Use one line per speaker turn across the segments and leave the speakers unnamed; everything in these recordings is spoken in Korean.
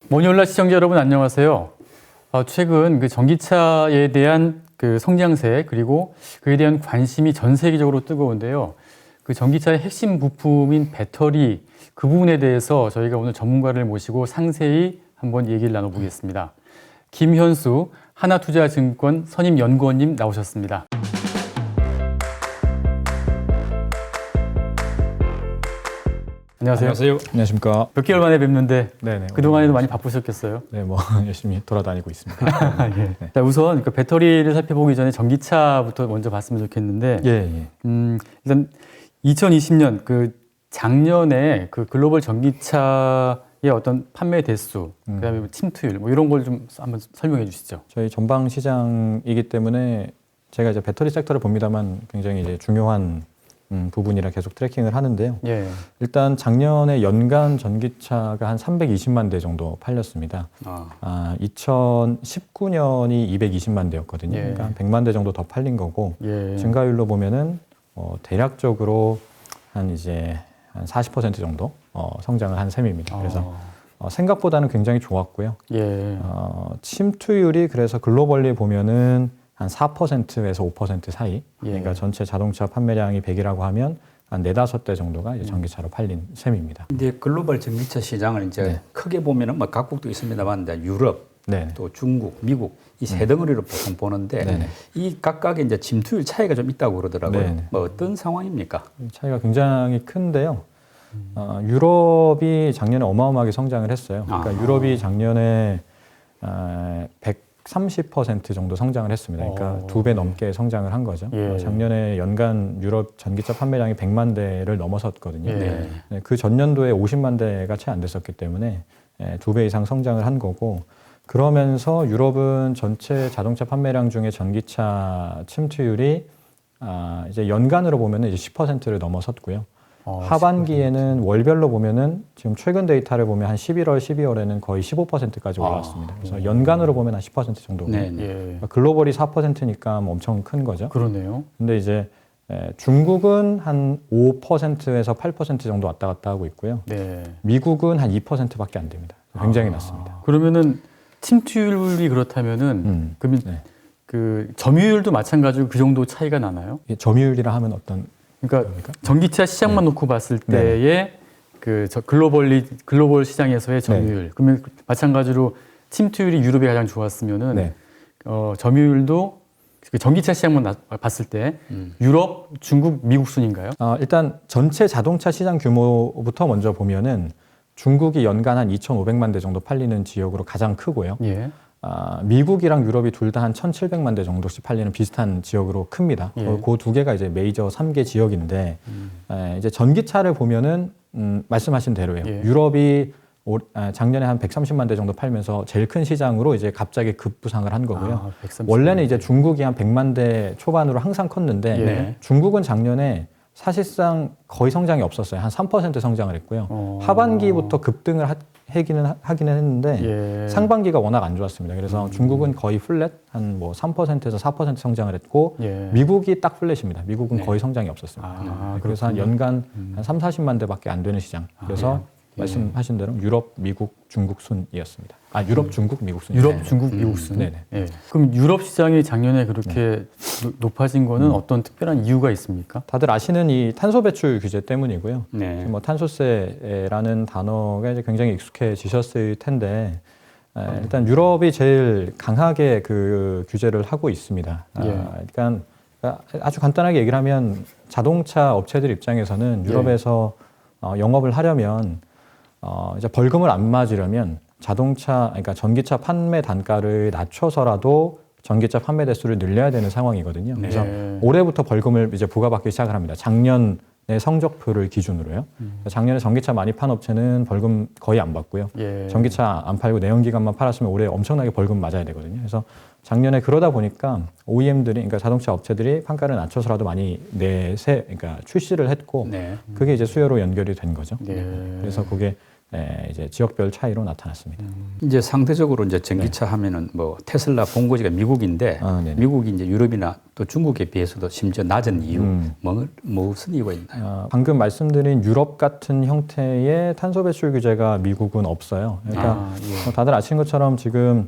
모니올라 시청자 여러분 안녕하세요. 최근 그 전기차에 대한 그 성장세 그리고 그에 대한 관심이 전 세계적으로 뜨거운데요. 그 전기차의 핵심 부품인 배터리 그 부분에 대해서 저희가 오늘 전문가를 모시고 상세히 한번 얘기를 나눠보겠습니다. 김현수 하나투자증권 선임연구원님 나오셨습니다. 안녕하세요.
안녕하세요. 안녕하십니까.
몇 개월 만에 뵙는데
네네.
그동안에도 많이 바쁘셨겠어요?
네, 뭐 열심히 돌아다니고 있습니다.
예. 자, 우선 그 배터리를 살펴보기 전에 전기차부터 먼저 봤으면 좋겠는데,
예.
일단 2020년 그 작년에 그 글로벌 전기차의 어떤 판매 대수, 그다음에 뭐 침투율 뭐 이런 걸 좀 한번 설명해 주시죠.
저희 전방 시장이기 때문에 제가 이제 배터리 섹터를 봅니다만 굉장히 이제 중요한 부분이라 계속 트래킹을 하는데요.
예.
일단 작년에 연간 전기차가 한 320만 대 정도 팔렸습니다. 2019년이 220만 대였거든요.
예.
그러니까 한 100만 대 정도 더 팔린 거고
예.
증가율로 보면은 대략적으로 한 40% 정도 성장을 한 셈입니다. 그래서 생각보다는 굉장히 좋았고요.
예.
침투율이 그래서 글로벌리 보면은 한 4%에서 5% 사이. 그러니까 전체 자동차 판매량이 100이라고 하면 한 4-5대 정도가 이제 전기차로 팔린 셈입니다.
이제 글로벌 전기차 시장을 이제 크게 보면은 뭐 각국도 있습니다만 이제 유럽, 또 중국, 미국 이 세 덩어리로 보통 보는데 이 각각의 이제 침투율 차이가 좀 있다고 그러더라고요. 뭐 어떤 상황입니까? 차이가
굉장히 큰데요. 유럽이 작년에 어마어마하게 성장을 했어요. 그러니까 유럽이 작년에 130% 정도 성장을 했습니다. 그러니까 2배 넘게 성장을 한 거죠.
예.
작년에 연간 유럽 전기차 판매량이 100만 대를 넘어섰거든요. 그 전년도에 50만 대가 채 안 됐었기 때문에 2배 이상 성장을 한 거고, 그러면서 유럽은 전체 자동차 판매량 중에 전기차 침투율이 이제 연간으로 보면 이제 10%를 넘어섰고요. 하반기에는 월별로 보면은 지금 최근 데이터를 보면 한 11월, 12월에는 거의 15%까지 올라왔습니다. 그래서 연간으로 보면 한 10% 정도. 그러니까 글로벌이 4%니까 엄청 큰 거죠.
그러네요.
근데 이제 중국은 한 5%에서 8% 정도 왔다 갔다 하고 있고요. 미국은 한 2%밖에 안 됩니다. 굉장히 낮습니다.
그러면은 침투율이 그렇다면은 그러면 그 점유율도 마찬가지로 그 정도 차이가 나나요?
점유율이라 하면 어떤?
그러니까 전기차 시장만 놓고 봤을 때의 그 글로벌 시장에서의 점유율. 그러면 마찬가지로 침투율이 유럽이 가장 좋았으면은 점유율도 그 전기차 시장만 봤을 때 유럽, 중국, 미국 순인가요?
일단 전체 자동차 시장 규모부터 먼저 보면은 중국이 연간 한 2,500만 대 정도 팔리는 지역으로 가장 크고요. 미국이랑 유럽이 둘 다 한 1,700만 대 정도씩 팔리는 비슷한 지역으로 큽니다. 그 두 개가 이제 메이저 3개 지역인데, 이제 전기차를 보면은, 말씀하신 대로예요. 유럽이 작년에 한 130만 대 정도 팔면서 제일 큰 시장으로 이제 갑자기 급부상을 한 거고요. 원래는 이제 중국이 한 100만 대 초반으로 항상 컸는데, 중국은 작년에 사실상 거의 성장이 없었어요. 한 3% 성장을 했고요. 하반기부터 급등을 하기는 했는데 상반기가 워낙 안 좋았습니다. 그래서 중국은 거의 플랫, 한 뭐 3%에서 4% 성장을 했고 미국이 딱 플랫입니다. 미국은 거의 성장이 없었습니다. 그래서 한 연간 한 30-40만 대밖에 안 되는 시장. 그래서 말씀하신 대로 유럽, 미국, 중국 순이었습니다. 유럽, 중국, 미국 순.
유럽, 중국, 미국 순. 그럼 유럽 시장이 작년에 그렇게 높아진 거는 어떤 특별한 이유가 있습니까?
다들 아시는 이 탄소 배출 규제 때문이고요. 뭐 탄소세라는 단어가 이제 굉장히 익숙해지셨을 텐데, 일단 유럽이 제일 강하게 그 규제를 하고 있습니다. 그러니까 아주 간단하게 얘기를 하면 자동차 업체들 입장에서는 유럽에서 영업을 하려면 이제 벌금을 안 맞으려면 그러니까 전기차 판매 단가를 낮춰서라도 전기차 판매 대수를 늘려야 되는 상황이거든요. 그래서 올해부터 벌금을 이제 부과받기 시작을 합니다. 작년의 성적표를 기준으로요. 작년에 전기차 많이 판 업체는 벌금 거의 안 받고요. 전기차 안 팔고 내연기관만 팔았으면 올해 엄청나게 벌금 맞아야 되거든요. 그래서 작년에 그러다 보니까 OEM들이, 그러니까 자동차 업체들이 판가를 낮춰서라도 많이 그러니까 출시를 했고, 그게 이제 수요로 연결이 된 거죠. 그래서 그게 이제 지역별 차이로 나타났습니다.
이제 상대적으로 이제 전기차 하면은 뭐 테슬라 본거지가 미국인데 미국이 이제 유럽이나 또 중국에 비해서도 심지어 낮은 이유 무슨 이유가 있나요?
방금 말씀드린 유럽 같은 형태의 탄소 배출 규제가 미국은 없어요. 그러니까 다들 아시는 것처럼 지금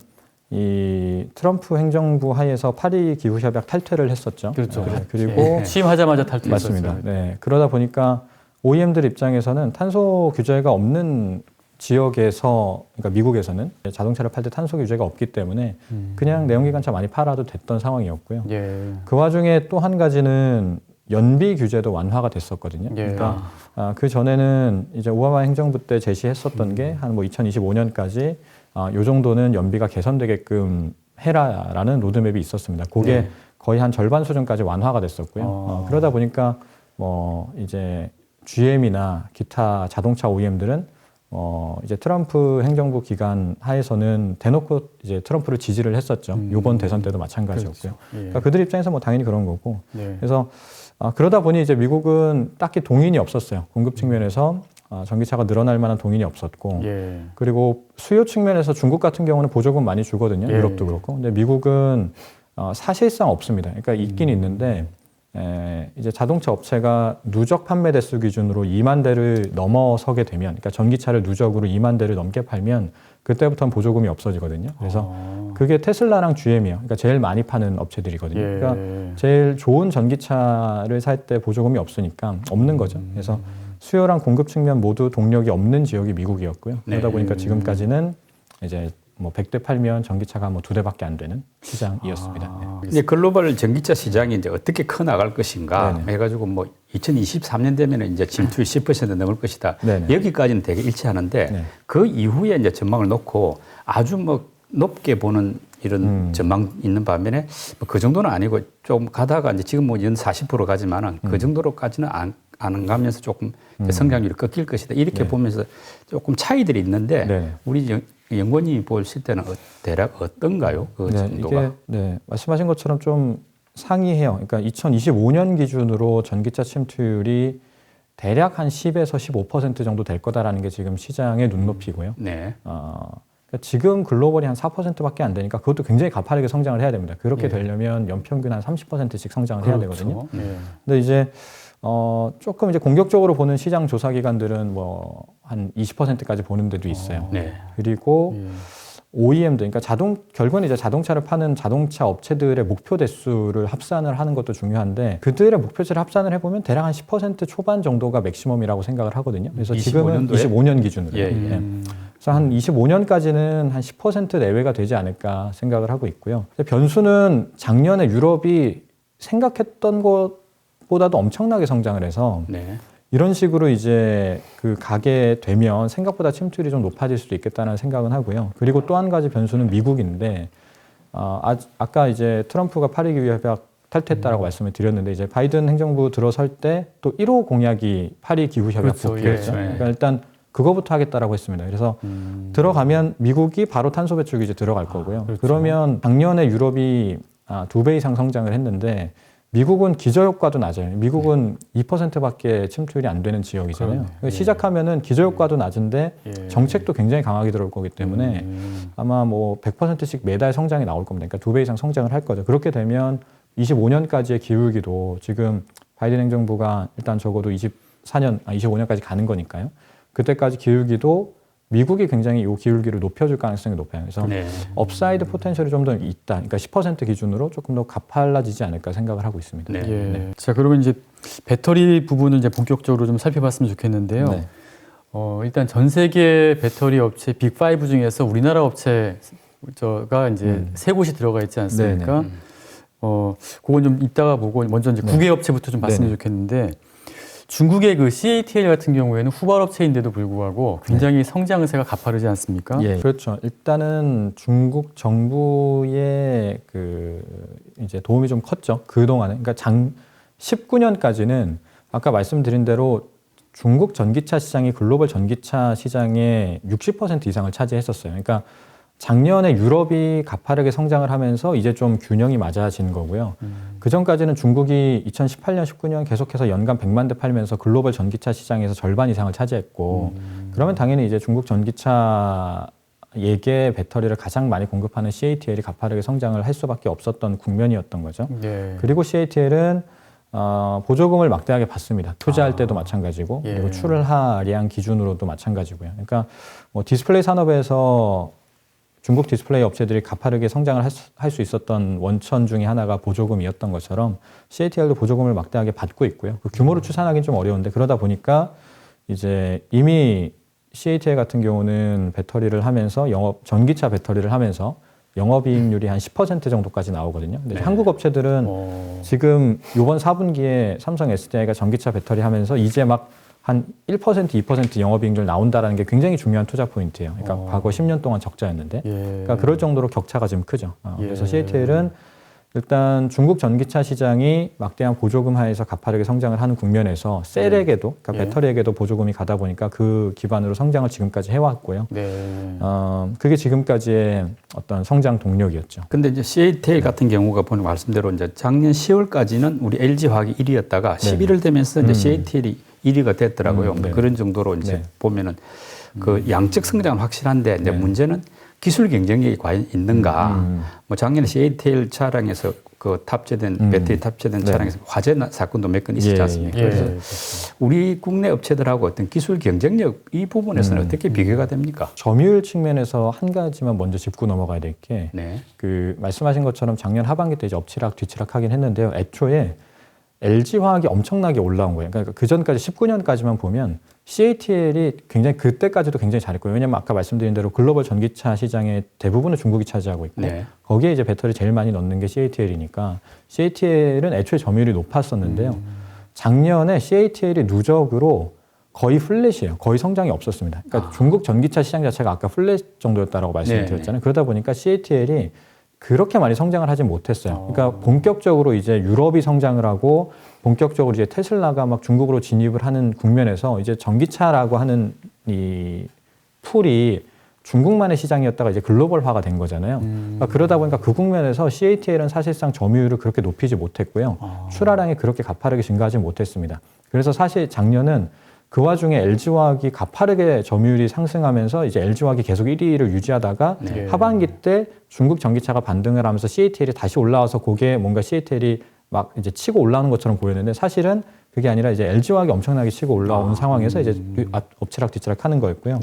이 트럼프 행정부 하에서 파리 기후 협약 탈퇴를 했었죠.
그렇죠.
그리고
취임하자마자 탈퇴했었어요.
맞습니다. 네. 그러다 보니까 OEM들 입장에서는 탄소 규제가 없는 지역에서, 그러니까 미국에서는 자동차를 팔 때 탄소 규제가 없기 때문에 그냥 내연기관차 많이 팔아도 됐던 상황이었고요. 그 와중에 또 한 가지는 연비 규제도 완화가 됐었거든요. 그러니까 그 전에는 이제 오바마 행정부 때 제시했었던 게 한 뭐 2025년까지 요 정도는 연비가 개선되게끔 해라라는 로드맵이 있었습니다. 그게 거의 한 절반 수준까지 완화가 됐었고요. 그러다 보니까 뭐 이제 GM이나 기타 자동차 OEM들은 이제 트럼프 행정부 기간 하에서는 대놓고 이제 트럼프를 지지를 했었죠. 이번 대선 때도 마찬가지였고요. 그렇죠. 그러니까 그들 입장에서 뭐 당연히 그런 거고. 그래서 그러다 보니 이제 미국은 딱히 동인이 없었어요. 공급 측면에서 전기차가 늘어날 만한 동인이 없었고, 그리고 수요 측면에서 중국 같은 경우는 보조금 많이 주거든요. 유럽도 그렇고. 근데 미국은 사실상 없습니다. 그러니까 있긴 있는데. 이제 자동차 업체가 누적 판매 대수 기준으로 2만 대를 넘어서게 되면, 그러니까 전기차를 누적으로 2만 대를 넘게 팔면 그때부터는 보조금이 없어지거든요. 그래서 그게 테슬라랑 GM이에요. 그러니까 제일 많이 파는 업체들이거든요. 그러니까 제일 좋은 전기차를 살 때 보조금이 없으니까 없는 거죠. 그래서 수요랑 공급 측면 모두 동력이 없는 지역이 미국이었고요. 그러다 보니까 지금까지는 이제 뭐 100대 팔면 전기차가 뭐 2대밖에 안 되는 시장이었습니다.
이제 글로벌 전기차 시장이 이제 어떻게 커 나갈 것인가 해가지고 뭐 2023년 되면 이제 침투율 10% 넘을 것이다. 여기까지는 되게 일치하는데 그 이후에 이제 전망을 놓고 아주 뭐 높게 보는 이런 전망 있는 반면에 뭐 그 정도는 아니고 좀 가다가 이제 지금 뭐 연 40% 가지만은 그 정도로까지는 안 가면서 조금 성장률이 꺾일 것이다. 이렇게 보면서 조금 차이들이 있는데 우리 연구원이 보실 때는 대략 어떤가요? 그 정도가?
이게 말씀하신 것처럼 좀 상이해요. 그러니까 2025년 기준으로 전기차 침투율이 대략 한 10에서 15% 정도 될 거다라는 게 지금 시장의 눈높이고요. 그러니까 지금 글로벌이 한 4%밖에 안 되니까 그것도 굉장히 가파르게 성장을 해야 됩니다. 그렇게 되려면 연평균 한 30%씩 성장을 해야 되거든요. 근데 이제 조금 이제 공격적으로 보는 시장 조사 기관들은 뭐 한 20%까지 보는 데도 있어요. 그리고 OEM들, 그러니까 결국은 이제 자동차를 파는 자동차 업체들의 목표 대수를 합산을 하는 것도 중요한데 그들의 목표치를 합산을 해보면 대략 한 10% 초반 정도가 맥시멈이라고 생각을 하거든요. 그래서 지금은 25년 기준으로. 그래서 한 25년까지는 한 10% 내외가 되지 않을까 생각을 하고 있고요. 변수는 작년에 유럽이 생각했던 것보다도 엄청나게 성장을 해서 이런 식으로 이제 그 가게 되면 생각보다 침투율이 좀 높아질 수도 있겠다는 생각은 하고요. 그리고 또 한 가지 변수는 미국인데 아까 이제 트럼프가 파리 기후 협약 탈퇴했다라고 말씀을 드렸는데 이제 바이든 행정부 들어설 때 또 1호 공약이 파리 기후 협약 복귀였죠. 그러니까 일단 그거부터 하겠다라고 했습니다. 그래서 들어가면 미국이 바로 탄소 배출 규제 들어갈 거고요. 그러면 작년에 유럽이 2배 이상 성장을 했는데 미국은 기저효과도 낮아요. 미국은 2%밖에 침투율이 안 되는 지역이잖아요. 시작하면은 기저효과도 낮은데 정책도 굉장히 강하게 들어올 거기 때문에 아마 뭐 100%씩 매달 성장이 나올 겁니다. 그러니까 2배 이상 성장을 할 거죠. 그렇게 되면 25년까지의 기울기도 지금 바이든 행정부가 일단 적어도 25년까지 가는 거니까요. 그때까지 기울기도 미국이 굉장히 이 기울기를 높여줄 가능성이 높아요. 그래서 업사이드 포텐셜이 좀 더 있다. 그러니까 10% 기준으로 조금 더 가팔라지지 않을까 생각을 하고 있습니다.
자, 그러면 이제 배터리 부분을 이제 본격적으로 좀 살펴봤으면 좋겠는데요. 일단 전 세계 배터리 업체 빅5 중에서 우리나라 업체가 이제 세 곳이 들어가 있지 않습니까? 그건 좀 이따가 보고 먼저 이제 국외 업체부터 좀 봤으면 좋겠는데 중국의 그 CATL 같은 경우에는 후발업체인데도 불구하고 굉장히 성장세가 가파르지 않습니까?
그렇죠. 일단은 중국 정부의 그 이제 도움이 좀 컸죠. 그동안에. 그러니까 19년까지는 아까 말씀드린 대로 중국 전기차 시장이 글로벌 전기차 시장의 60% 이상을 차지했었어요. 그러니까 작년에 유럽이 가파르게 성장을 하면서 이제 좀 균형이 맞아진 거고요. 그 전까지는 중국이 2018년, 19년 계속해서 연간 100만 대 팔면서 글로벌 전기차 시장에서 절반 이상을 차지했고, 그러면 당연히 이제 중국 전기차 예계 배터리를 가장 많이 공급하는 CATL이 가파르게 성장을 할 수밖에 없었던 국면이었던 거죠. 그리고 CATL은 보조금을 막대하게 받습니다. 투자할 때도 마찬가지고, 그리고 출하량 기준으로도 마찬가지고요. 그러니까 뭐 디스플레이 산업에서 중국 디스플레이 업체들이 가파르게 성장을 할 수 있었던 원천 중에 하나가 보조금이었던 것처럼 CATL도 보조금을 막대하게 받고 있고요. 그 규모를 추산하기는 좀 어려운데, 그러다 보니까 이제 이미 CATL 같은 경우는 배터리를 하면서 전기차 배터리를 하면서 영업이익률이 한 10% 정도까지 나오거든요. 근데 한국 업체들은 지금 이번 4분기에 삼성 SDI가 전기차 배터리 하면서 이제 막 한 1%, 2% 영업이익률 나온다라는 게 굉장히 중요한 투자 포인트예요. 그러니까 과거 10년 동안 적자였는데, 그러니까 그럴 정도로 격차가 좀 크죠. 그래서 CATL은 일단 중국 전기차 시장이 막대한 보조금 하에서 가파르게 성장을 하는 국면에서 셀에게도, 그러니까 배터리에게도 보조금이 가다 보니까 그 기반으로 성장을 지금까지 해왔고요. 그게 지금까지의 어떤 성장 동력이었죠.
근데 이제 CATL 같은 경우가 보니 말씀대로 이제 작년 10월까지는 우리 LG화학이 1위였다가 11월 되면서 이제 CATL이 1위가 됐더라고요. 그런 정도로 이제 보면은 그 양적 성장은 확실한데 이제 문제는 기술 경쟁력이 과연 있는가? 뭐 작년에 CATL 차량에서 그 탑재된 배터리 탑재된 차량에서 화재 사건도 몇 건 있었지 않습니까? 그래서 우리 국내 업체들하고 어떤 기술 경쟁력 이 부분에서는 어떻게 비교가 됩니까?
점유율 측면에서 한 가지만 먼저 짚고 넘어가야 될 게 그 말씀하신 것처럼 작년 하반기 때 이제 엎치락 뒤치락 하긴 했는데요. 애초에 LG화학이 엄청나게 올라온 거예요. 그러니까 그 전까지 19년까지만 보면 CATL이 굉장히 그때까지도 굉장히 잘했고요. 왜냐하면 아까 말씀드린 대로 글로벌 전기차 시장의 대부분을 중국이 차지하고 있고 거기에 이제 배터리 제일 많이 넣는 게 CATL이니까 CATL은 애초에 점유율이 높았었는데요. 작년에 CATL이 누적으로 거의 플랫이에요. 거의 성장이 없었습니다. 그러니까 중국 전기차 시장 자체가 아까 플랫 정도였다라고 말씀드렸잖아요. 그러다 보니까 CATL이 그렇게 많이 성장을 하지 못했어요. 그러니까 본격적으로 이제 유럽이 성장을 하고 본격적으로 이제 테슬라가 막 중국으로 진입을 하는 국면에서 이제 전기차라고 하는 이 풀이 중국만의 시장이었다가 이제 글로벌화가 된 거잖아요. 그러니까 그러다 보니까 그 국면에서 CATL은 사실상 점유율을 그렇게 높이지 못했고요. 출하량이 그렇게 가파르게 증가하지 못했습니다. 그래서 사실 작년은 그 와중에 LG화학이 가파르게 점유율이 상승하면서 이제 LG화학이 계속 1위를 유지하다가 하반기 때 중국 전기차가 반등을 하면서 CATL이 다시 올라와서 그게 뭔가 CATL이 막 이제 치고 올라오는 것처럼 보였는데 사실은 그게 아니라 이제 LG화학이 엄청나게 치고 올라온 상황에서 이제 엎치락 뒤치락 하는 거였고요.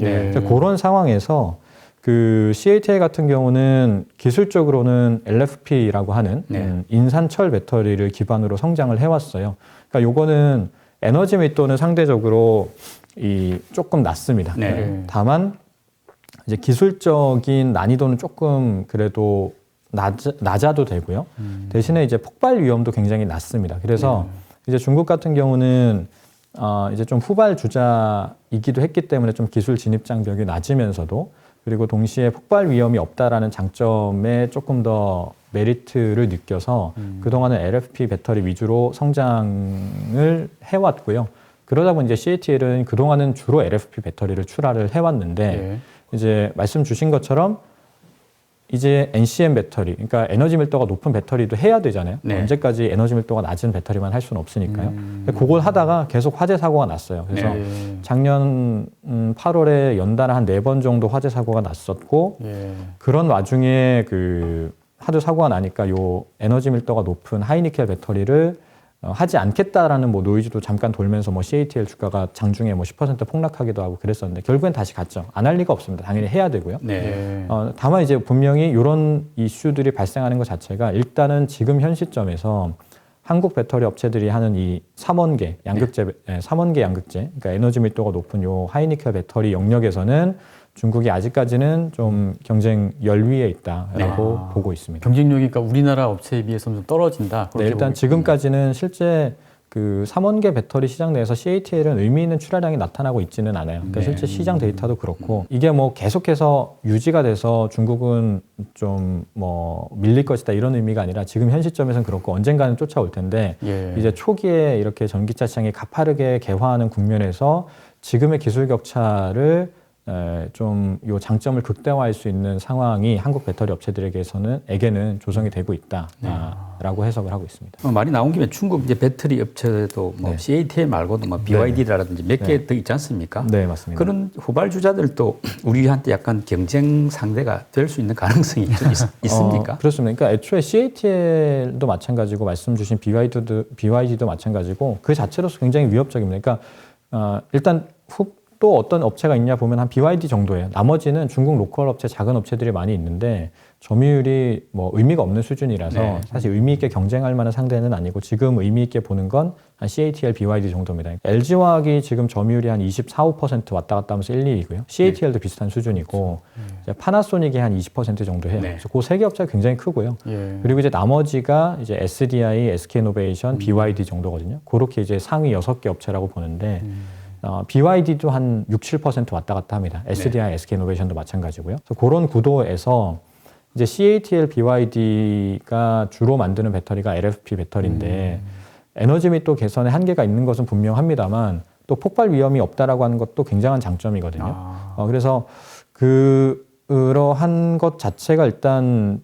그런 상황에서 그 CATL 같은 경우는 기술적으로는 LFP라고 하는 인산철 배터리를 기반으로 성장을 해왔어요. 그러니까 요거는 에너지 밀도는 상대적으로 조금 낮습니다. 다만 이제 기술적인 난이도는 조금 그래도 낮아도 되고요. 대신에 이제 폭발 위험도 굉장히 낮습니다. 그래서 이제 중국 같은 경우는 이제 좀 후발 주자이기도 했기 때문에 좀 기술 진입 장벽이 낮으면서도 그리고 동시에 폭발 위험이 없다라는 장점에 조금 더 메리트를 느껴서 그동안은 LFP 배터리 위주로 성장을 해왔고요. 그러다 보니 이제 CATL은 그동안은 주로 LFP 배터리를 출하를 해왔는데 이제 말씀 주신 것처럼 이제 NCM 배터리, 그러니까 에너지 밀도가 높은 배터리도 해야 되잖아요. 언제까지 에너지 밀도가 낮은 배터리만 할 수는 없으니까요. 그걸 하다가 계속 화재 사고가 났어요. 그래서 작년 8월에 연달아 한 4번 정도 화재 사고가 났었고 그런 와중에 그 하도 사고가 나니까 요 에너지 밀도가 높은 하이니켈 배터리를 하지 않겠다라는 뭐 노이즈도 잠깐 돌면서 뭐 CATL 주가가 장중에 뭐 10% 폭락하기도 하고 그랬었는데 결국엔 다시 갔죠. 안 할 리가 없습니다. 당연히 해야 되고요. 다만 이제 분명히 이런 이슈들이 발생하는 것 자체가 일단은 지금 현 시점에서 한국 배터리 업체들이 하는 이 3원계 양극재, 3원계 양극재, 그러니까 에너지 밀도가 높은 요 하이니켈 배터리 영역에서는 중국이 아직까지는 좀 경쟁 열위에 있다라고 보고 있습니다.
경쟁력이 그러니까 우리나라 업체에 비해서는 좀 떨어진다.
네, 일단 지금까지는 실제 그 3원계 배터리 시장 내에서 CATL은 의미 있는 출하량이 나타나고 있지는 않아요. 그러니까 실제 시장 데이터도 그렇고 이게 뭐 계속해서 유지가 돼서 중국은 좀 뭐 밀릴 것이다 이런 의미가 아니라 지금 현 시점에서는 그렇고 언젠가는 쫓아올 텐데 이제 초기에 이렇게 전기차 시장이 가파르게 개화하는 국면에서 지금의 기술 격차를 좀 요 장점을 극대화할 수 있는 상황이 한국 배터리 업체들에게는 조성이 되고 있다라고 해석을 하고 있습니다.
말이 나온 김에 중국 이제 배터리 업체도 뭐
네.
CATL 말고도 뭐 BYD라든지 몇 개 더 있지 않습니까?
네, 맞습니다.
그런 후발주자들도 우리한테 약간 경쟁 상대가 될 수 있는 가능성이 좀 있습니까?
그렇습니다. 그러니까 애초에 CATL도 마찬가지고 말씀 주신 BYD도 마찬가지고 그 자체로서 굉장히 위협적입니다. 그러니까 일단 또 어떤 업체가 있냐 보면 한 BYD 정도예요. 나머지는 중국 로컬 업체, 작은 업체들이 많이 있는데 점유율이 뭐 의미가 없는 수준이라서
네.
사실 의미 있게 경쟁할 만한 상대는 아니고 지금 의미 있게 보는 건 한 CATL, BYD 정도입니다. LG화학이 지금 점유율이 한 24, 5% 왔다 갔다 하면서 1, 2위고요. CATL도 비슷한 수준이고 이제 파나소닉이 한 20% 정도 해요. 그래서 그 세 개 업체가 굉장히 크고요. 그리고 이제 나머지가 이제 SDI, SK이노베이션, BYD 정도거든요. 그렇게 이제 상위 6개 업체라고 보는데 BYD도 한 6, 7% 왔다 갔다 합니다. SDI, SK이노베이션도 마찬가지고요. 그래서 그런 구도에서 이제 CATL, BYD가 주로 만드는 배터리가 LFP 배터리인데 에너지 및또 개선에 한계가 있는 것은 분명합니다만 또 폭발 위험이 없다라고 하는 것도 굉장한 장점이거든요. 그래서 그러한 것 자체가 일단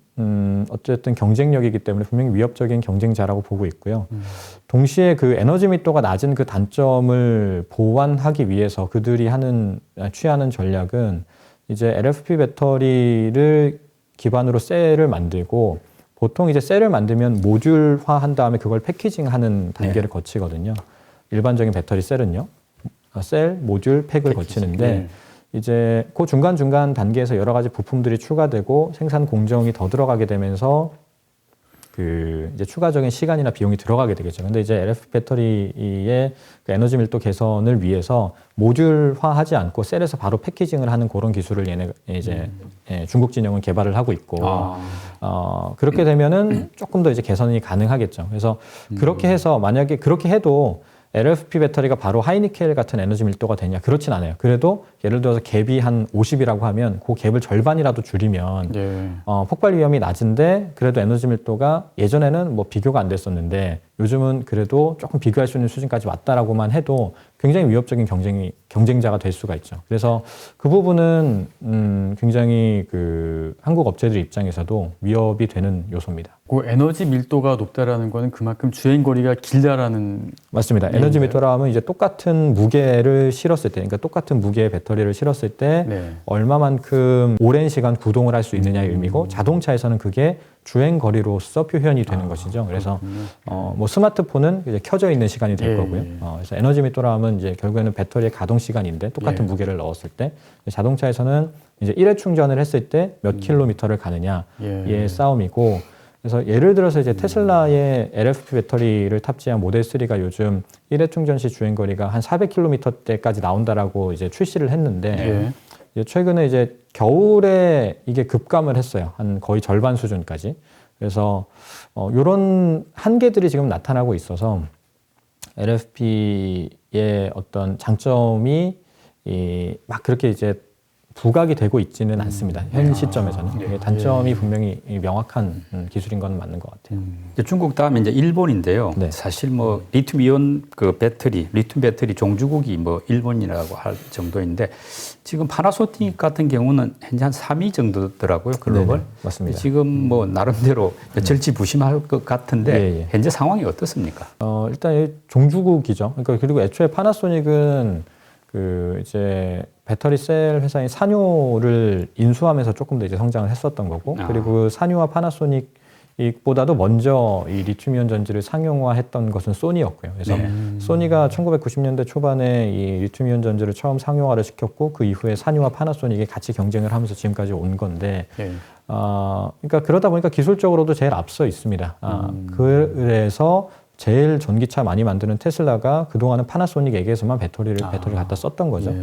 어쨌든 경쟁력이기 때문에 분명히 위협적인 경쟁자라고 보고 있고요. 동시에 그 에너지密도가 낮은 그 단점을 보완하기 위해서 그들이 취하는 전략은 이제 LFP 배터리를 기반으로 셀을 만들고 보통 이제 셀을 만들면 모듈화한 다음에 그걸 패키징하는 단계를 거치거든요. 일반적인 배터리 셀은요. 셀, 모듈, 팩을 거치는데 이제 그 중간중간 단계에서 여러 가지 부품들이 추가되고 생산 공정이 더 들어가게 되면서 이제 추가적인 시간이나 비용이 들어가게 되겠죠. 근데 이제 LFP 배터리의 그 에너지 밀도 개선을 위해서 모듈화하지 않고 셀에서 바로 패키징을 하는 그런 기술을 중국 진영은 개발을 하고 있고, 그렇게 되면은 조금 더 이제 개선이 가능하겠죠. 그래서 그렇게 해서 만약에 그렇게 해도 LFP 배터리가 바로 하이니켈 같은 에너지 밀도가 되냐? 그렇진 않아요. 그래도 예를 들어서 갭이 한 50이라고 하면 그 갭을 절반이라도 줄이면 폭발 위험이 낮은데 그래도 에너지 밀도가 예전에는 뭐 비교가 안 됐었는데 요즘은 그래도 조금 비교할 수 있는 수준까지 왔다라고만 해도 굉장히 위협적인 경쟁자가 될 수가 있죠. 그래서 그 부분은 굉장히 한국 업체들 입장에서도 위협이 되는 요소입니다.
그 에너지 밀도가 높다라는 거는 그만큼 주행 거리가 길다라는.
맞습니다. 에너지 밀도라 하면 이제 똑같은 무게를 실었을 때, 그러니까 똑같은 무게의 배터리를 실었을 때 얼마만큼 오랜 시간 구동을 할 수 있느냐의 의미고, 자동차에서는 그게 주행 거리로서 표현이 되는 것이죠. 그래서 뭐 스마트폰은 이제 켜져 있는 시간이 될 거고요. 그래서 에너지 밀도라 하면 이제 결국에는 배터리의 가동 시간인데 똑같은 무게를 넣었을 때, 자동차에서는 이제 1회 충전을 했을 때 몇 킬로미터를 가느냐의 싸움이고, 그래서 예를 들어서 이제 테슬라의 LFP 배터리를 탑재한 모델 3가 요즘 1회 충전 시 주행 거리가 한 400km대까지 나온다라고 이제 출시를 했는데 이제 최근에 이제 겨울에 이게 급감을 했어요. 한 거의 절반 수준까지. 그래서 이런 한계들이 지금 나타나고 있어서 LFP의 어떤 장점이 막 그렇게 이제 부각이 되고 있지는 않습니다. 현 시점에서는. 단점이 분명히 명확한 기술인 건 맞는 것 같아요.
중국 다음에 이제 일본인데요. 사실 뭐 리튬이온 리튬 배터리 종주국이 뭐 일본이라고 할 정도인데 지금 파나소닉 같은 경우는 현재 한 3위 정도더라고요. 글로벌.
네네, 맞습니다.
지금 뭐 나름대로 절치부심할 것 같은데 현재 상황이 어떻습니까?
일단 종주국이죠. 그러니까 그리고 애초에 파나소닉은 이제 배터리 셀 회사인 산요를 인수하면서 조금 더 이제 성장을 했었던 거고, 그리고 산요와 파나소닉보다도 먼저 이 리튬이온 전지를 상용화했던 것은 소니였고요. 그래서 소니가 1990년대 초반에 이 리튬이온 전지를 처음 상용화를 시켰고, 그 이후에 산요와 파나소닉이 같이 경쟁을 하면서 지금까지 온 건데, 그러니까 그러다 보니까 기술적으로도 제일 앞서 있습니다. 그래서 제일 전기차 많이 만드는 테슬라가 그동안은 파나소닉에게서만 배터리를 갖다 썼던 거죠.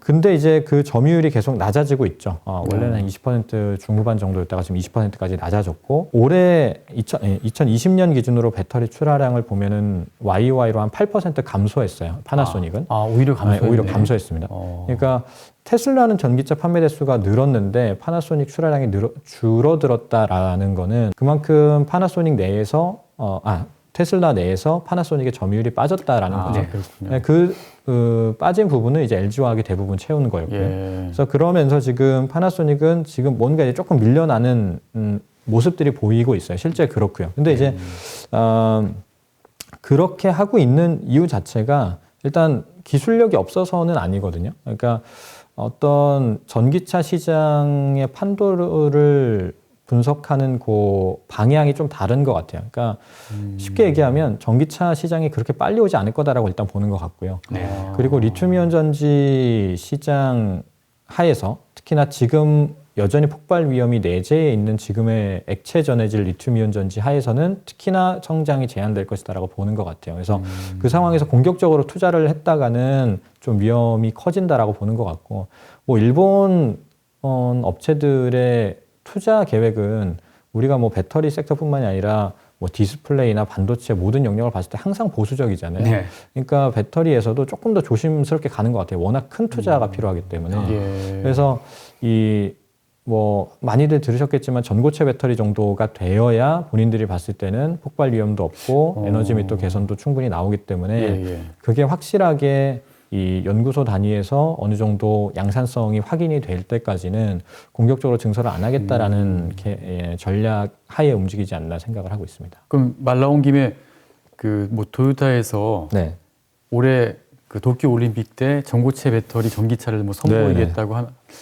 근데 이제 그 점유율이 계속 낮아지고 있죠. 원래는 한 20% 중후반 정도였다가 지금 20%까지 낮아졌고, 올해 2020년 기준으로 배터리 출하량을 보면은 YY로 한 8% 감소했어요. 파나소닉은.
오히려 감소했네.
오히려 감소했습니다. 그러니까 테슬라는 전기차 판매 대수가 늘었는데 파나소닉 출하량이 줄어들었다라는 거는 그만큼 파나소닉 내에서 테슬라 내에서 파나소닉의 점유율이 빠졌다라는 거죠. 네, 그 빠진 부분은 이제 LG화학이 대부분 채우는 거였고요. 그래서 그러면서 지금 파나소닉은 지금 뭔가 이제 조금 밀려나는 모습들이 보이고 있어요. 실제 그렇고요. 근데 이제 그렇게 하고 있는 이유 자체가 일단 기술력이 없어서는 아니거든요. 그러니까 어떤 전기차 시장의 판도를 분석하는 그 방향이 좀 다른 것 같아요. 그러니까 쉽게 얘기하면 전기차 시장이 그렇게 빨리 오지 않을 거다라고 일단 보는 것 같고요. 그리고 리튬이온 전지 시장 하에서 특히나 지금 여전히 폭발 위험이 내재해 있는 지금의 액체 전해질 리튬이온 전지 하에서는 특히나 성장이 제한될 것이다라고 보는 것 같아요. 그래서 그 상황에서 공격적으로 투자를 했다가는 좀 위험이 커진다라고 보는 것 같고, 뭐 일본 업체들의 투자 계획은 우리가 뭐 배터리 섹터뿐만이 아니라 뭐 디스플레이나 반도체 모든 영역을 봤을 때 항상 보수적이잖아요. 네. 그러니까 배터리에서도 조금 더 조심스럽게 가는 것 같아요. 워낙 큰 투자가 필요하기 때문에. 그래서 뭐 많이들 들으셨겠지만 전고체 배터리 정도가 되어야 본인들이 봤을 때는 폭발 위험도 없고 에너지 및 또 개선도 충분히 나오기 때문에 그게 확실하게 이 연구소 단위에서 어느 정도 양산성이 확인이 될 때까지는 공격적으로 증설을 안 하겠다라는 전략 하에 움직이지 않나 생각을 하고 있습니다.
그럼 말 나온 김에 그 뭐 도요타에서 올해 그 도쿄 올림픽 때 전고체 배터리 전기차를 뭐 선보이겠다고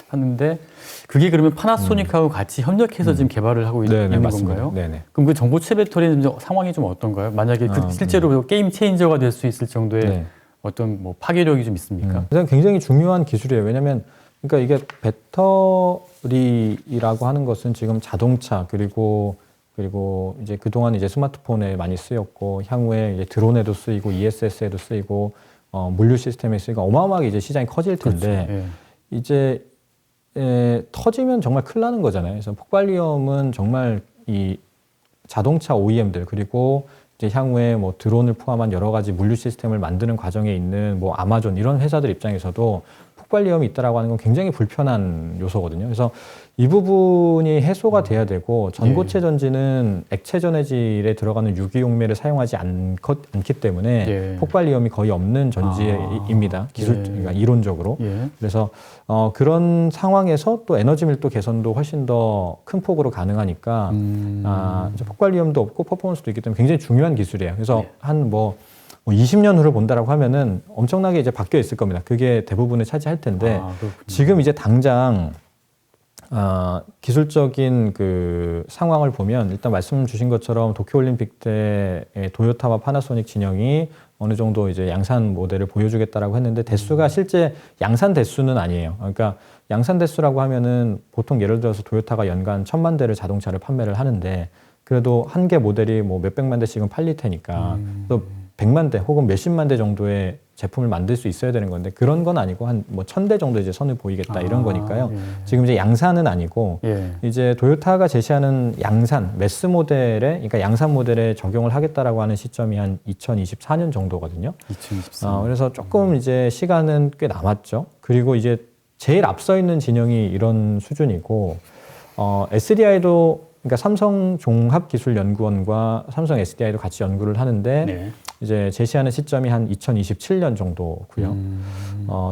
하는데 그게 그러면 파나소닉하고 같이 협력해서 지금 개발을 하고 있는 건가요? 그럼 그 전고체 배터리는 상황이 좀 어떤가요? 만약에 실제로 게임 체인저가 될 수 있을 정도의 어떤 뭐 파괴력이 좀 있습니까?
일단 굉장히 중요한 기술이에요. 왜냐하면 그러니까 이게 배터리라고 하는 것은 지금 자동차 그리고 이제 그동안 이제 스마트폰에 많이 쓰였고 향후에 이제 드론에도 쓰이고 ESS에도 쓰이고 물류 시스템에 쓰이고 어마어마하게 이제 시장이 커질 텐데 이제 터지면 정말 큰일 나는 거잖아요. 그래서 폭발 위험은 정말 이 자동차 OEM들 그리고 이제 향후에 뭐 드론을 포함한 여러 가지 물류 시스템을 만드는 과정에 있는 뭐 아마존 이런 회사들 입장에서도 폭발 위험이 있다라고 하는 건 굉장히 불편한 요소거든요. 그래서 이 부분이 해소가 돼야 되고 전고체 전지는 액체 전해질에 들어가는 유기용매를 사용하지 않기 때문에 폭발 위험이 거의 없는 전지입니다. 그러니까 이론적으로. 그래서 그런 상황에서 또 에너지 밀도 개선도 훨씬 더 큰 폭으로 가능하니까 폭발 위험도 없고 퍼포먼스도 있기 때문에 굉장히 중요한 기술이에요. 그래서 한 뭐 20년 후를 본다라고 하면은 엄청나게 이제 바뀌어 있을 겁니다. 그게 대부분을 차지할 텐데 지금 이제 당장 기술적인 그 상황을 보면 일단 말씀 주신 것처럼 도쿄올림픽 때 도요타와 파나소닉 진영이 어느 정도 이제 양산 모델을 보여주겠다라고 했는데 대수가 실제 양산 대수는 아니에요. 그러니까 양산 대수라고 하면은 보통 예를 들어서 도요타가 연간 1000만 대를 자동차를 판매를 하는데 그래도 한 개 모델이 뭐 몇백만 대씩은 팔릴 테니까 또 100만 대 혹은 몇십만 대 정도의 제품을 만들 수 있어야 되는 건데 그런 건 아니고 한 뭐 1000대 정도 이제 선을 보이겠다 이런 거니까요. 지금 이제 양산은 아니고 이제 도요타가 제시하는 양산 매스 모델에 그러니까 양산 모델에 적용을 하겠다라고 하는 시점이 한 2024년 정도거든요. 2024년. 그래서 조금 이제 시간은 꽤 남았죠. 그리고 이제 제일 앞서 있는 진영이 이런 수준이고 SDI도 그러니까 삼성 종합기술연구원과 삼성 SDI도 같이 연구를 하는데 이제 제시하는 시점이 한 2027년 정도고요.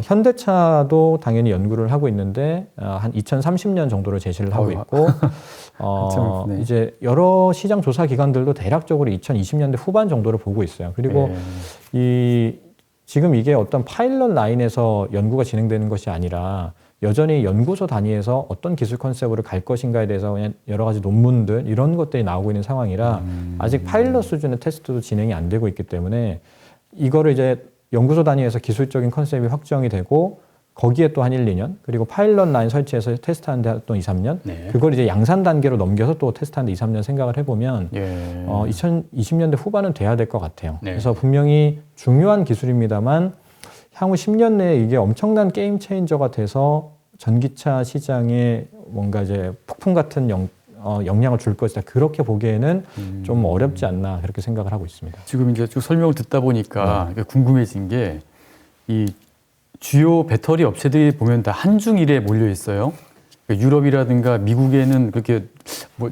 현대차도 당연히 연구를 하고 있는데 한 2030년 정도로 제시를 하고 있고 이제 여러 시장 조사 기관들도 대략적으로 2020년대 후반 정도를 보고 있어요. 그리고 지금 이게 어떤 파일럿 라인에서 연구가 진행되는 것이 아니라 여전히 연구소 단위에서 어떤 기술 컨셉으로 갈 것인가에 대해서 그냥 여러 가지 논문들 이런 것들이 나오고 있는 상황이라 아직 파일럿 수준의 테스트도 진행이 안 되고 있기 때문에 이거를 이제 연구소 단위에서 기술적인 컨셉이 확정이 되고 거기에 또 한 1, 2년 그리고 파일럿 라인 설치해서 테스트하는데 또 2, 3년 그걸 이제 양산 단계로 넘겨서 또 테스트하는데 2, 3년 생각을 해보면 2020년대 후반은 돼야 될 것 같아요. 그래서 분명히 중요한 기술입니다만 향후 10년 내에 이게 엄청난 게임 체인저가 돼서 전기차 시장에 뭔가 이제 폭풍 같은 영향을 줄 것이다. 그렇게 보기에는 좀 어렵지 않나 그렇게 생각을 하고 있습니다.
지금 이제 쭉 설명을 듣다 보니까 궁금해진 게 이 주요 배터리 업체들이 보면 다 한중일에 몰려 있어요. 유럽이라든가 미국에는 그렇게 뭐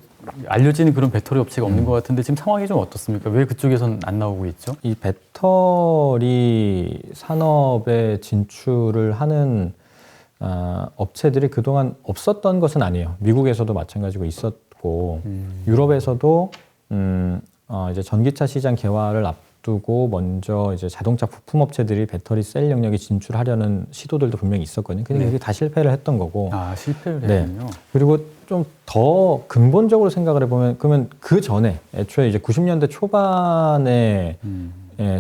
알려지는 그런 배터리 업체가 없는 것 같은데 지금 상황이 좀 어떻습니까? 왜 그쪽에선 안 나오고 있죠?
이 배터리 산업에 진출을 하는 업체들이 그동안 없었던 것은 아니에요. 미국에서도 마찬가지고 있었고 유럽에서도 이제 전기차 시장 개화를 앞두고 먼저 이제 자동차 부품 업체들이 배터리 셀 영역에 진출하려는 시도들도 분명히 있었거든요. 근데 그게 다 실패를 했던 거고.
아, 실패를 했군요.
그리고 좀 더 근본적으로 생각을 해보면 그러면 그 전에 애초에 이제 90년대 초반에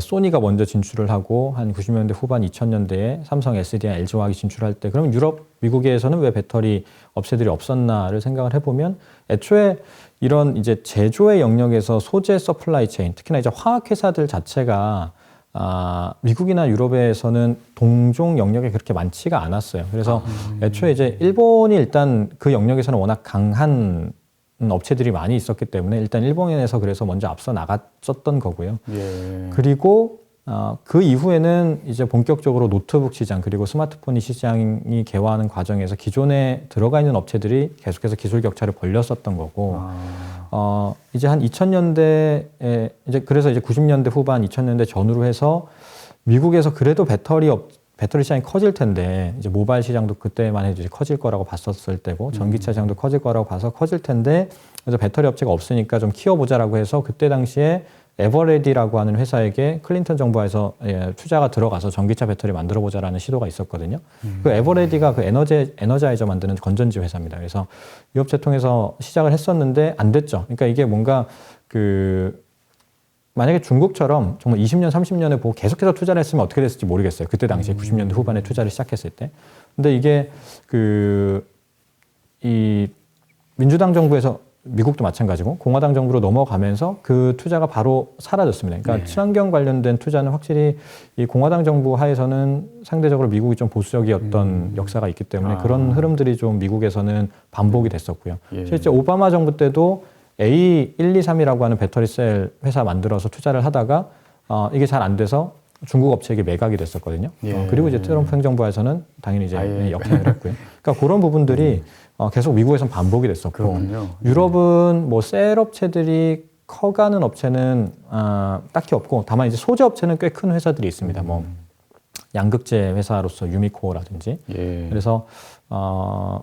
소니가 먼저 진출을 하고 한 90년대 후반 2000년대에 삼성, SDI, LG화학이 진출할 때 그러면 유럽, 미국에서는 왜 배터리 업체들이 없었나를 생각을 해보면 애초에 이런 이제 제조의 영역에서 소재 서플라이 체인, 특히나 이제 화학 회사들 자체가 미국이나 유럽에서는 동종 영역에 그렇게 많지가 않았어요. 그래서 애초에 이제 일본이 일단 그 영역에서는 워낙 강한 업체들이 많이 있었기 때문에 일단 일본에서 그래서 먼저 앞서 나갔었던 거고요.
예.
그리고 그 이후에는 이제 본격적으로 노트북 시장 그리고 스마트폰 시장이 개화하는 과정에서 기존에 들어가 있는 업체들이 계속해서 기술 격차를 벌렸었던 거고 이제 한 2000년대에 이제 그래서 이제 90년대 후반 2000년대 전후로 해서 미국에서 그래도 배터리 시장이 커질 텐데 이제 모바일 시장도 그때만 해도 이제 커질 거라고 봤었을 때고 전기차 시장도 커질 거라고 봐서 커질 텐데 그래서 배터리 업체가 없으니까 좀 키워보자라고 해서 그때 당시에 에버레디라고 하는 회사에게 클린턴 정부에서 투자가 들어가서 전기차 배터리 만들어보자라는 시도가 있었거든요. 그 에버레디가 그 에너자이저 만드는 건전지 회사입니다. 그래서 이 업체 통해서 시작을 했었는데 안 됐죠. 그러니까 이게 뭔가 만약에 중국처럼 정말 20년, 30년에 보고 계속해서 투자를 했으면 어떻게 됐을지 모르겠어요. 그때 당시에 90년대 후반에 투자를 시작했을 때. 근데 이게 이 민주당 정부에서 미국도 마찬가지고 공화당 정부로 넘어가면서 그 투자가 바로 사라졌습니다. 그러니까 친환경 관련된 투자는 확실히 이 공화당 정부 하에서는 상대적으로 미국이 좀 보수적이었던 역사가 있기 때문에 그런 흐름들이 좀 미국에서는 반복이 됐었고요. 실제 오바마 정부 때도 A123이라고 하는 배터리 셀 회사 만들어서 투자를 하다가 이게 잘 안 돼서 중국 업체에게 매각이 됐었거든요. 그리고 이제 트럼프 행정부에서는 당연히 이제 역행을 했고요. 그러니까 그런 부분들이 계속 미국에서는 반복이 됐었고
그렇군요.
유럽은 뭐 셀 업체들이 커가는 업체는 딱히 없고 다만 이제 소재 업체는 꽤 큰 회사들이 있습니다. 뭐 양극재 회사로서 유미코라든지 그래서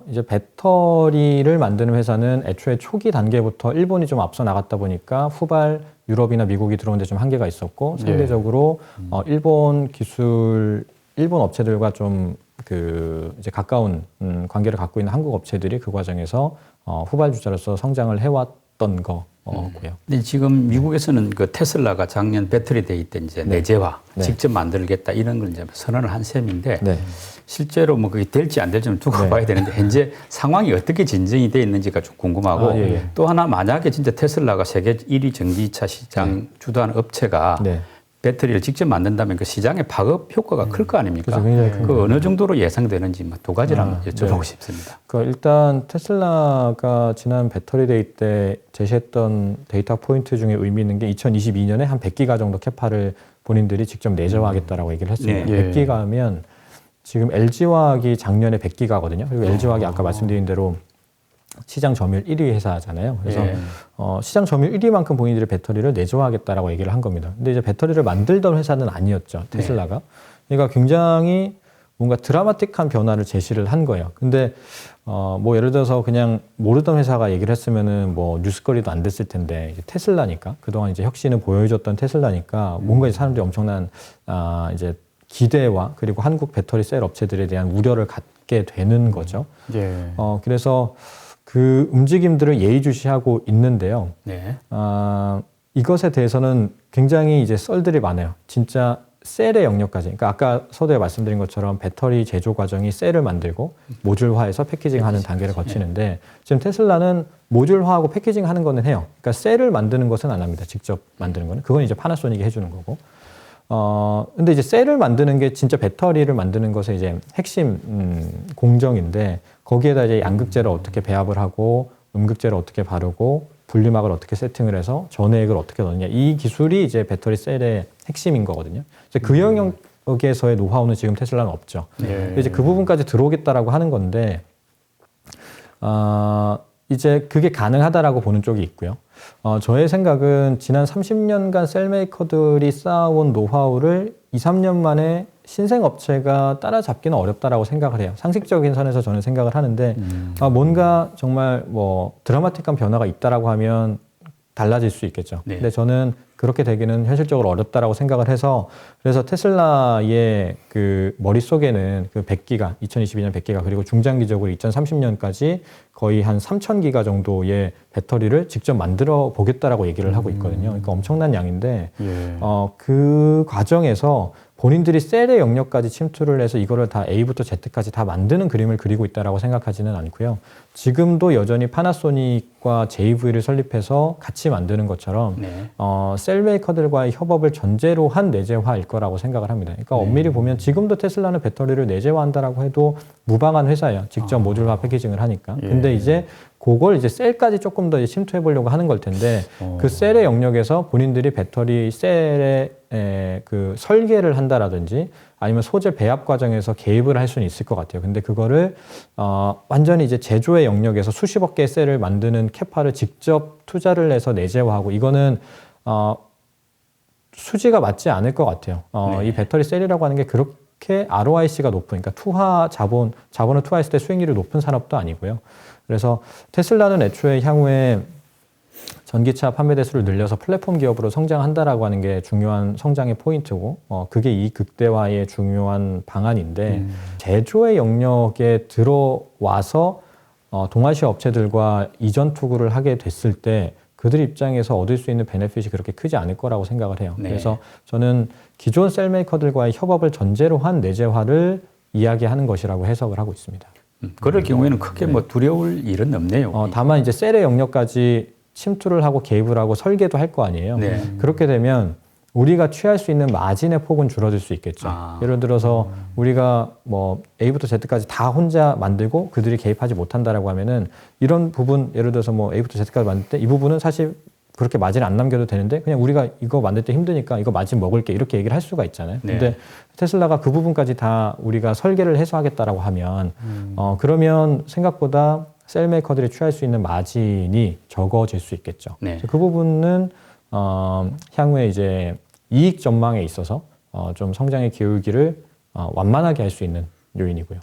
이제 배터리를 만드는 회사는 애초에 초기 단계부터 일본이 좀 앞서 나갔다 보니까 후발 유럽이나 미국이 들어오는데 좀 한계가 있었고 상대적으로 일본 업체들과 좀 이제 가까운 관계를 갖고 있는 한국 업체들이 그 과정에서 후발주자로서 성장을 해왔던 거고요.
근데 지금 미국에서는 그 테슬라가 작년 배터리 데이 때 이제 내재화 직접 만들겠다 이런 걸 이제 선언을 한 셈인데 실제로 뭐 그게 될지 안 될지는 두고 봐야 되는데 현재 상황이 어떻게 진정이 돼 있는지가 좀 궁금하고 또 하나 만약에 진짜 테슬라가 세계 1위 전기차 시장 주도하는 업체가 배터리를 직접 만든다면 그 시장의 파급 효과가 클 거 아닙니까? 그 어느 정도로 예상되는지 두 가지랑 여쭤보고 싶습니다.
일단 테슬라가 지난 배터리 데이 때 제시했던 데이터 포인트 중에 의미 있는 게 2022년에 한 100기가 정도 캐파를 본인들이 직접 내재화하겠다라고 얘기를 했습니다. 100기가면 지금 LG화학이 작년에 100기가거든요. 그리고 LG화학이 아까 말씀드린 대로 시장 점유율 1위 회사잖아요. 그래서 시장 점유율 1위만큼 본인들이 배터리를 내재화하겠다라고 얘기를 한 겁니다. 근데 이제 배터리를 만들던 회사는 아니었죠. 테슬라가. 그러니까 굉장히 뭔가 드라마틱한 변화를 제시를 한 거예요. 근데 뭐 예를 들어서 그냥 모르던 회사가 얘기를 했으면은 뭐 뉴스거리도 안 됐을 텐데 이제 테슬라니까 그동안 이제 혁신을 보여줬던 테슬라니까 뭔가 이제 사람들이 엄청난 이제 기대와 그리고 한국 배터리 셀 업체들에 대한 우려를 갖게 되는 거죠. 그래서 그 움직임들을 예의주시하고 있는데요. 이것에 대해서는 굉장히 이제 썰들이 많아요. 진짜 셀의 영역까지. 그러니까 아까 서두에 말씀드린 것처럼 배터리 제조 과정이 셀을 만들고 모듈화해서 패키징하는 단계를 거치는데 지금 테슬라는 모듈화하고 패키징하는 거는 해요. 그러니까 셀을 만드는 것은 안 합니다. 직접 만드는 거는. 그건 이제 파나소닉이 해주는 거고. 근데 이제 셀을 만드는 게 진짜 배터리를 만드는 것의 이제 핵심 공정인데 거기에다 이제 양극재를 어떻게 배합을 하고 음극재를 어떻게 바르고 분리막을 어떻게 세팅을 해서 전해액을 어떻게 넣느냐 이 기술이 이제 배터리 셀의 핵심인 거거든요. 그 영역에서의 노하우는 지금 테슬라는 없죠. 이제 그 부분까지 들어오겠다라고 하는 건데 이제 그게 가능하다라고 보는 쪽이 있고요. 저의 생각은 지난 30년간 셀메이커들이 쌓아온 노하우를 2, 3년 만에 신생 업체가 따라잡기는 어렵다라고 생각을 해요. 상식적인 선에서 저는 생각을 하는데 뭔가 정말 뭐 드라마틱한 변화가 있다라고 하면 달라질 수 있겠죠. 네. 근데 저는 그렇게 되기는 현실적으로 어렵다라고 생각을 해서 그래서 테슬라의 그 머릿속에는 그 100기가, 2022년 100기가 그리고 중장기적으로 2030년까지 거의 한 3000기가 정도의 배터리를 직접 만들어 보겠다라고 얘기를 하고 있거든요. 그러니까 엄청난 양인데 그 과정에서 본인들이 셀의 영역까지 침투를 해서 이거를 다 A부터 Z까지 다 만드는 그림을 그리고 있다라고 생각하지는 않고요. 지금도 여전히 파나소닉과 JV를 설립해서 같이 만드는 것처럼 셀 메이커들과의 협업을 전제로 한 내재화일 거라고 생각을 합니다. 그러니까 엄밀히 보면 지금도 테슬라는 배터리를 내재화한다라고 해도 무방한 회사예요. 직접 모듈화 패키징을 하니까. 근데 이제 그걸 이제 셀까지 조금 더 침투해 보려고 하는 걸 텐데 그 셀의 영역에서 본인들이 배터리 셀의 그 설계를 한다라든지 아니면 소재 배합 과정에서 개입을 할 수는 있을 것 같아요. 근데 그거를 완전히 이제 제조의 영역에서 수십억 개의 셀을 만드는 캐파를 직접 투자를 해서 내재화하고 이거는 수지가 맞지 않을 것 같아요. 이 배터리 셀이라고 하는 게 그렇게 ROIC가 높은, 그러니까 자본을 투하했을 때 수익률이 높은 산업도 아니고요. 그래서 테슬라는 애초에 향후에 전기차 판매 대수를 늘려서 플랫폼 기업으로 성장한다라고 하는 게 중요한 성장의 포인트고, 그게 이 극대화의 중요한 방안인데, 제조의 영역에 들어와서 동아시아 업체들과 이전 투구를 하게 됐을 때 그들 입장에서 얻을 수 있는 베네핏이 그렇게 크지 않을 거라고 생각을 해요. 그래서 저는 기존 셀메이커들과의 협업을 전제로 한 내재화를 이야기하는 것이라고 해석을 하고 있습니다.
그럴 경우에는 크게 뭐 두려울 일은 없네요.
다만 이제 셀의 영역까지 침투를 하고 개입을 하고 설계도 할 거 아니에요. 그렇게 되면 우리가 취할 수 있는 마진의 폭은 줄어들 수 있겠죠. 예를 들어서 우리가 뭐 A부터 Z까지 다 혼자 만들고 그들이 개입하지 못한다라고 하면은 이런 부분, 예를 들어서 뭐 A부터 Z까지 만들 때 이 부분은 사실 그렇게 마진 안 남겨도 되는데 그냥 우리가 이거 만들 때 힘드니까 이거 마진 먹을게 이렇게 얘기를 할 수가 있잖아요. 근데 테슬라가 그 부분까지 다 우리가 설계를 해서 하겠다라고 하면 그러면 생각보다 셀메이커들이 취할 수 있는 마진이 적어질 수 있겠죠. 그 부분은 향후에 이제 이익 전망에 있어서 좀 성장의 기울기를 완만하게 할 수 있는 요인이고요.